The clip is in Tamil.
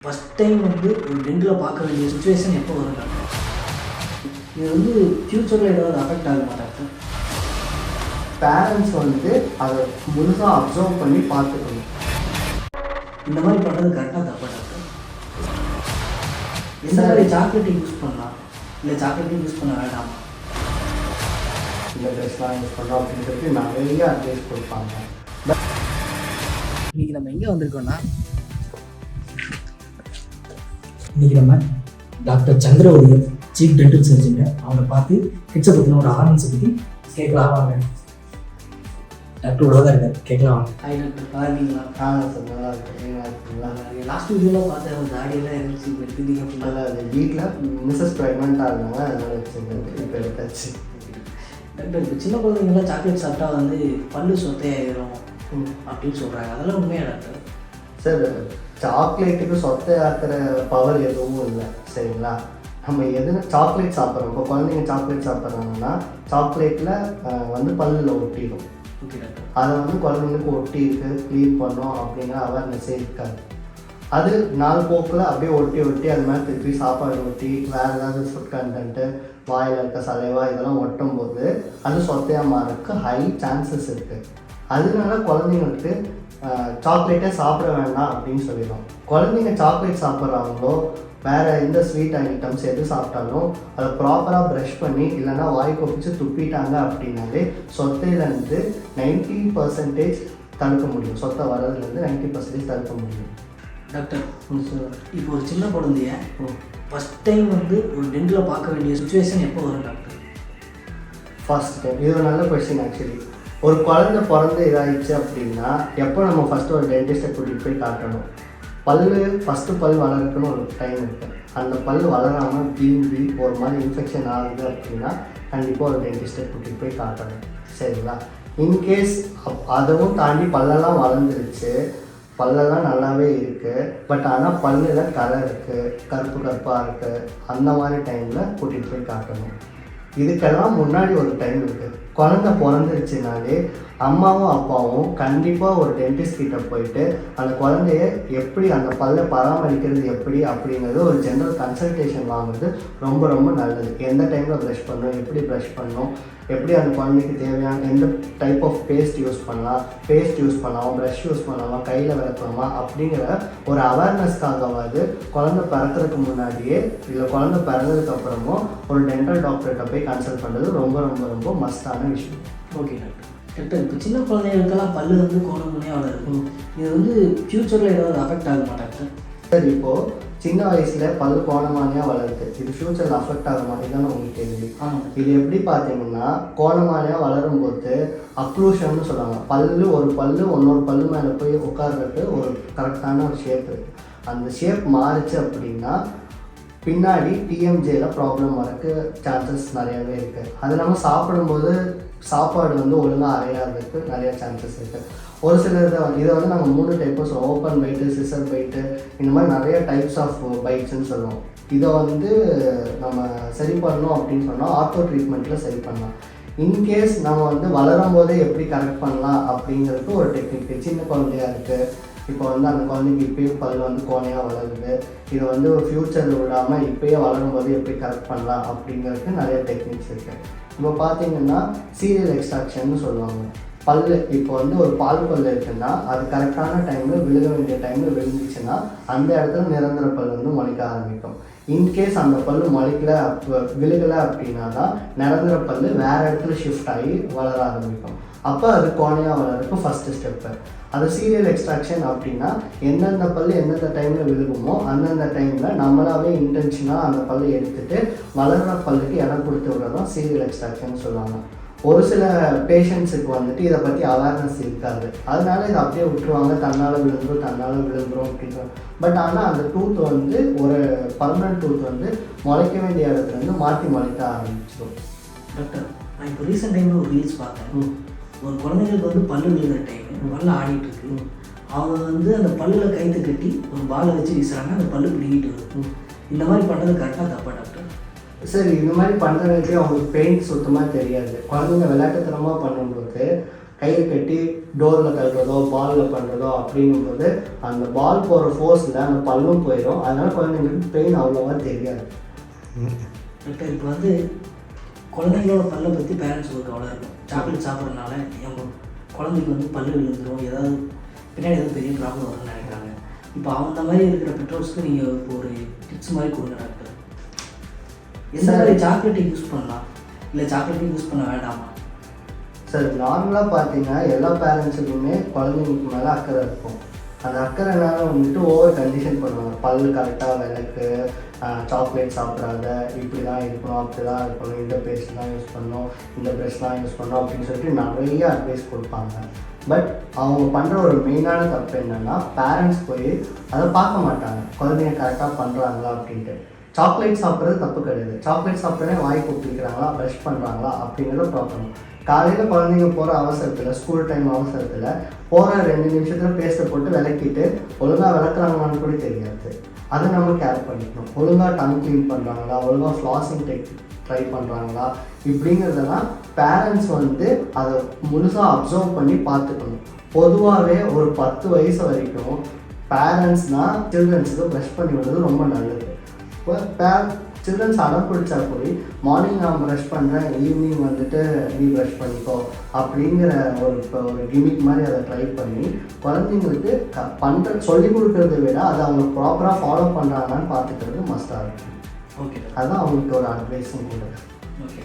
ஃபஸ்ட் டைம் ஒரு டென்டில் பார்க்க வேண்டிய சுச்சுவேஷன் எப்போ வரும் டாக்டர்? இது ஃப்யூச்சரில் ஏதாவது அஃபெக்ட் ஆகுமா டாக்டர்? பேரண்ட்ஸ் அதை முழுசாக அப்சர்வ் பண்ணி பார்த்துக்கணும். இந்த மாதிரி பண்ணுறது கரெக்டாக தப்பா டாக்டர்? எந்த மாதிரி சாக்லேட்டை யூஸ் பண்ணலாம், இல்லை சாக்லேட்டையும் யூஸ் பண்ண வேண்டாமா? இந்த ட்ரெஸ்லாம் யூஸ் பண்ணுறோம் அப்படின்றது நிறைய அட்வைஸ் கொடுப்பாங்க. இன்றைக்கி நம்ம எங்கே வந்திருக்கோம்னா, இன்றைக்கி நம்ம டாக்டர் சந்திரவதியர் சீஃப் டென்டல் சர்ஜன் அவரை பார்த்து கிட்ஸை பற்றின ஒரு ஆரன்ஸை பற்றி கேட்கலாம் வாங்க. டாக்டர் உள்ள தான் இருக்கார், கேட்கலாம் வாங்க. ஹாய் டாக்டர், பாருங்களா? நல்லா இருக்குங்களா? லாஸ்ட் வீடியோவில் பார்த்தேன், ஒரு தாடியெல்லாம் இருந்துச்சு, இப்போ எடுத்துட்டீங்க அப்படின்னா. அது வீட்டில் மிஸ்ஸஸ் ப்ரெக்னெண்ட்டாக இருந்தாங்க, அதனால் வச்சுருக்காங்க. இப்போ எடுத்தாச்சு. டாக்டர், இப்போ சின்ன குழந்தைங்களாம் சாக்லேட் சாப்பிட்டா பல்லு சொத்தையாயிரும் அப்படின்னு சொல்கிறாங்க, அதெல்லாம் உண்மையா டாக்டர்? சார், சாக்லேட்டுக்கு சொத்தையாக்குற பவர் எதுவும் இல்லை, சரிங்களா? நம்ம சாக்லேட் சாப்பிட்றோம். இப்போ குழந்தைங்க சாக்லேட் சாப்பிட்றாங்கன்னா சாக்லேட்டில் பல்லில் ஒட்டிடும். Okay doctor. அதை குழந்தைங்களுக்கு ஒட்டி இருக்கு, க்ளீன் பண்ணோம் அப்படிங்கிற அவேர்னஸே இருக்காது. அது நாள் போக்கில் அப்படியே ஒட்டி அது மாதிரி திருப்பி சாப்பாடு ஒட்டி வேறு ஏதாவது ஃபுட் கண்டென்ட்டு வாயில் இருக்க சலைவா இதெல்லாம் ஒட்டும் போது அது சொத்தையாக மாறதுக்கு ஹை சான்சஸ் இருக்குது. அதனால குழந்தைங்களுக்கு சாக்லேட்டே சாப்பிட வேண்டாம் அப்படின்னு சொல்லிடுவோம். குழந்தைங்க சாக்லேட் சாப்பிட்றாங்களோ வேறு எந்த ஸ்வீட் ஐட்டம்ஸ் எது சாப்பிட்டாலும் அதை ப்ராப்பராக ப்ரஷ் பண்ணி இல்லைன்னா வாய் கொப்பிச்சு துப்பிட்டாங்க அப்படின்னாலே சொத்தையிலேருந்து 90% தடுக்க முடியும். சொத்தை வர்றதுலேருந்து 90% தடுக்க முடியும். டாக்டர், இப்போ ஒரு சின்ன குழந்தைய ஃபஸ்ட் டைம் ஒரு டென்டில் பார்க்க வேண்டிய சுச்சுவேஷன் எப்போ வரும் டாக்டர்? ஃபர்ஸ்ட் டைம், இது ஒரு நல்ல கொஸ்டின். ஆக்சுவலி ஒரு குழந்தை பிறந்து இதாகிடுச்சு அப்படின்னா எப்போ நம்ம ஃபஸ்ட்டு ஒரு டென்டிஸ்ட்டை கூட்டிகிட்டு போய் காட்டணும்? ஃபஸ்ட்டு பல் வளர்க்குன்னு ஒரு டைம் இருக்குது. அந்த பல் வளராமல் வீங்கி ஒரு மாதிரி இன்ஃபெக்ஷன் ஆகுது அப்படின்னா கண்டிப்பாக ஒரு டென்டிஸ்ட்டை கூட்டிகிட்டு போய் காட்டணும், சரிங்களா? இன்கேஸ் அதுவும் தாண்டி பல்லெல்லாம் வளர்ந்துருச்சு, பல்லெல்லாம் நல்லாவே இருக்குது, பட் ஆனால் பல்லில் கரை இருக்குது, கருப்பாக இருக்குது, அந்த மாதிரி டைமில் கூட்டிகிட்டு போய் காட்டணும். இதுக்கெல்லாம் முன்னாடி ஒரு டைம் இருக்குது. குழந்தை பிறந்துருச்சுனாலே அம்மாவும் அப்பாவும் கண்டிப்பாக ஒரு டென்டிஸ்ட் கிட்ட போயிட்டு அந்த குழந்தைய எப்படி அந்த பல்லை பராமரிக்கிறது எப்படி அப்படிங்கிறது ஒரு ஜென்ரல் கன்சல்டேஷன் வாங்குறது ரொம்ப ரொம்ப நல்லது. எந்த டைமில் ப்ரஷ் பண்ணணும், எப்படி ப்ரஷ் பண்ணணும், எப்படி அந்த குழந்தைக்கு தேவையான எந்த டைப் ஆஃப் பேஸ்ட் யூஸ் பண்ணலாம், ப்ரஷ் யூஸ் பண்ணலாமா, கையில் விளக்கலாமா அப்படிங்கிற ஒரு அவேர்னஸ்க்காகவாது குழந்தை பிறக்கிறதுக்கு முன்னாடியே இல்லை குழந்தை பிறந்ததுக்கு அப்புறமும் ஒரு டென்டல் டாக்டர்கிட்ட போய் கன்சல்ட் பண்ணுறது ரொம்ப ரொம்ப ரொம்ப மஸ்டான விஷயம். Okay doctor. டாக்டர், இப்போ சின்ன குழந்தைகளுக்கெல்லாம் பல்லு கோணமுனையாக வளருக்கும், இது ஃப்யூச்சரில் ஏதாவது அஃபெக்ட் ஆகுமா டாக்டர்? சார், இப்போது சின்ன வயசில் பல்லு கோணமானியாக வளருது, இது ஃப்யூச்சரில் அஃபெக்ட் ஆகுமா? இதுதானே உங்களுக்கு கேள்வி. இது எப்படி பார்த்தீங்கன்னா, கோணமானியாக வளரும் போது அக்ளூஷன்னு சொல்லுவாங்க. ஒரு பல்லு இன்னொரு பல்லு மேலே போய் உட்கார்றதுக்கு ஒரு கரெக்டான ஒரு ஷேப் இருக்குது. அந்த ஷேப் மாறிச்சு அப்படின்னா பின்னாடி டிஎம்ஜேயில் ப்ராப்ளம் வரக்கு சான்சஸ் நிறையாவே இருக்குது. அது இல்லாமல் சாப்பிடும்போது சாப்பாடு ஒழுங்காக அரையாததுக்கு நிறையா சான்சஸ் இருக்குது. ஒரு சில இதை நாங்கள் 3 டைப்பாக சொல்லுவோம். ஓப்பன் பைட்டு, சிசர் பைட்டு, இந்த மாதிரி நிறைய டைப்ஸ் ஆஃப் பைட்ஸ்ன்னு சொல்லுவோம். இதை நம்ம சரி பண்ணணும் அப்படின்னு சொன்னால் ஆர்த்தோ ட்ரீட்மெண்ட்டில் சரி பண்ணலாம். இன்கேஸ் நம்ம வளரும் போதே எப்படி கரெக்ட் பண்ணலாம் அப்படிங்கிறதுக்கு ஒரு டெக்னிக். சின்ன குழந்தையாக இருக்குது, இப்போ அந்த குழந்தைக்கு இப்போயும் பல் கோணையாக வளருது, இதை ஃப்யூச்சரில் விடாமல் இப்போயே வளரும் போது எப்படி கரெக்ட் பண்ணலாம் அப்படிங்கிறதுக்கு நிறைய டெக்னிக்ஸ் இருக்குது. இப்போ பார்த்தீங்கன்னா சீரியல் எக்ஸ்ட்ராக்ஷன்னு சொல்லுவாங்க. இப்போ ஒரு பால் பல் இருக்குன்னா அது கரெக்டான டைமில் விழுக வேண்டிய டைமில் விழுந்துச்சுன்னா அந்த இடத்துல நிரந்தர பல் முளைக்க ஆரம்பிக்கும். இன்கேஸ் அந்த பல் விழுகலை அப்படின்னா தான் நிரந்தர பல் வேறு இடத்துல ஷிஃப்ட் ஆகி வளர ஆரம்பிக்கும். அப்போ அது கோணையாக வளர்றதுக்கு ஃபஸ்ட்டு ஸ்டெப்பு. அது சீரியல் எக்ஸ்ட்ராக்ஷன் அப்படின்னா எந்தெந்த பல் எந்தெந்த டைமில் விழுகுமோ அந்தந்த டைமில் நம்மளாவே இன்டென்ஷனாக அந்த பல்லை எடுத்துகிட்டு வளர்கிற பல்லுக்கு இடம் கொடுத்து விடுறதான் சீரியல் எக்ஸ்ட்ராக்ஷன் சொல்லுவாங்க. ஒரு சில பேஷண்ட்ஸுக்கு இதை பற்றி அவேர்னஸ் இருக்காது, அதனால இதை அப்படியே விட்டுருவாங்க, தன்னால் விழுந்துரும் அப்படின்ற. பட் ஆனால் அந்த டூத் ஒரு பர்மனன்ட் டூத் முளைக்க வேண்டிய இடத்துலேருந்து மாற்றி முளைக்க ஆரம்பிச்சிடும். டாக்டர், நான் இப்போ ரீசெண்ட் டைமில் ஒரு ரீல்ஸ் பார்த்தேன். ஒரு குழந்தைங்களுக்கு பல்லு விழுகிற டைம் பல்ல ஆடிட்டு இருக்கு, அவங்க அந்த பல்லில் கைத்து கட்டி ஒரு பாலை வச்சு வீசுறாங்க, அந்த பல்லு பிடிக்கிட்டு வருது. இந்த மாதிரி பண்ணுறது கரெக்டாக தப்பா டாக்டர்? சரி, இந்த மாதிரி பண்ணுறதுக்கு அவங்களுக்கு பெயின் சுத்தமாக தெரியாது. குழந்தைங்க விளையாட்டுத்தனமாக பண்ணும்போது கயிறு கட்டி டோரில் கட்டுறதோ பாலில் பண்ணுறதோ அப்படிங்கும்போது அந்த பால் போகிற ஃபோர்ஸில் அந்த பல்லும் போயிடும். அதனால் குழந்தைங்களுக்கு பெயின் அவ்வளோவா தெரியாது. இப்போ வந்து குழந்தைங்களோட பல்லை பற்றி பேரண்ட்ஸ் ஒரு கவலை இருக்கும். சாக்லேட் சாப்பிட்றதுனால எங்கள் குழந்தைக்கு வந்து பல்லு விழுந்துடும், ஏதாவது பின்னாடி ஏதாவது பெரிய ப்ராப்ளம் வரும்னு நினைக்கிறாங்க. இப்போ அந்த மாதிரி இருக்கிற பெற்றோர்ஸ்க்கு நீங்கள் இப்போ ஒரு டிப்ஸ் மாதிரி கொடுங்க டாக்டர். எந்த மாதிரி சாக்லேட்டை யூஸ் பண்ணலாம், இல்லை சாக்லேட்டையும் யூஸ் பண்ண வேண்டாமா? சார் நார்மலாக பார்த்தீங்கன்னா எல்லா பேரண்ட்ஸுக்குமே குழந்தைங்களுக்கு மேலே அக்கறை இருக்கும். அந்த அக்கறைனால வந்துட்டு ஓவர் கண்டிஷன் பண்ணுவாங்க. பல் கரெக்டாக விளக்கு, சாக்லேட் சாப்பிடாத, இப்படி தான் இருக்கணும், அப்படி தான் இருக்கணும், இந்த பேஸ்ட் தான் யூஸ் பண்ணணும், இந்த ப்ரெஷ் தான் யூஸ் பண்ணணும் அப்படின்னு சொல்லிட்டு நிறைய அட்வைஸ் கொடுப்பாங்க. பட் அவங்க பண்ணுற ஒரு மெயினான தப்பு என்னென்னா பேரண்ட்ஸ் போய் அதை பார்க்க மாட்டாங்க, குழந்தைங்க கரெக்டாக பண்ணுறாங்களா அப்படின்ட்டு. சாக்லேட் சாப்பிட்றது தப்பு கிடையாது. சாக்லேட் சாப்பிட்றதே வாய் கொப்பிக்கிறாங்களா, ப்ரெஷ் பண்ணுறாங்களா அப்படிங்கிறது ப்ராப்ளம். காலையில் குழந்தைங்க போகிற அவசரத்தில், ஸ்கூல் டைம் அவசரத்தில் போகிற 2 நிமிஷத்தில் பேஸ்ட்டை போட்டு விளக்கிட்டு ஒழுங்காக விளக்குறாங்களான்னு கூட தெரியாது. அதை நம்ம கேர் பண்ணிக்கணும். ஒழுங்காக டங் க்ளீன் பண்ணுறாங்களா, ஒழுங்காக ஃப்ளாஸிங் ட்ரை பண்ணுறாங்களா இப்படிங்கிறதெல்லாம் பேரண்ட்ஸ் வந்து அதை முழுசாக அப்சர்வ் பண்ணி பார்த்துக்கணும். பொதுவாகவே ஒரு 10 வயசு வரைக்கும் பேரண்ட்ஸ்னால் சில்ட்ரன்ஸுக்கு ப்ரஷ் பண்ணி விடுறது ரொம்ப நல்லது. இப்போ சில்ட்ரன்ஸ் அடம் பிடிச்சா போய் மார்னிங் நான் ப்ரஷ் பண்ணுறேன், ஈவினிங் வந்துட்டு நீ ப்ரஷ் பண்ணிக்கோ அப்படிங்கிற ஒரு கிமிக் மாதிரி அதை ட்ரை பண்ணி குழந்தைங்களுக்கு சொல்லிக் கொடுக்கறத விட அதை அவங்க ப்ராப்பராக ஃபாலோ பண்ணுறாங்கன்னு பார்த்துக்கிறது மஸ்டாக இருக்கும். ஓகே, அதுதான் அவங்களுக்கு ஒரு அட்வைஸும் கூட. ஓகே.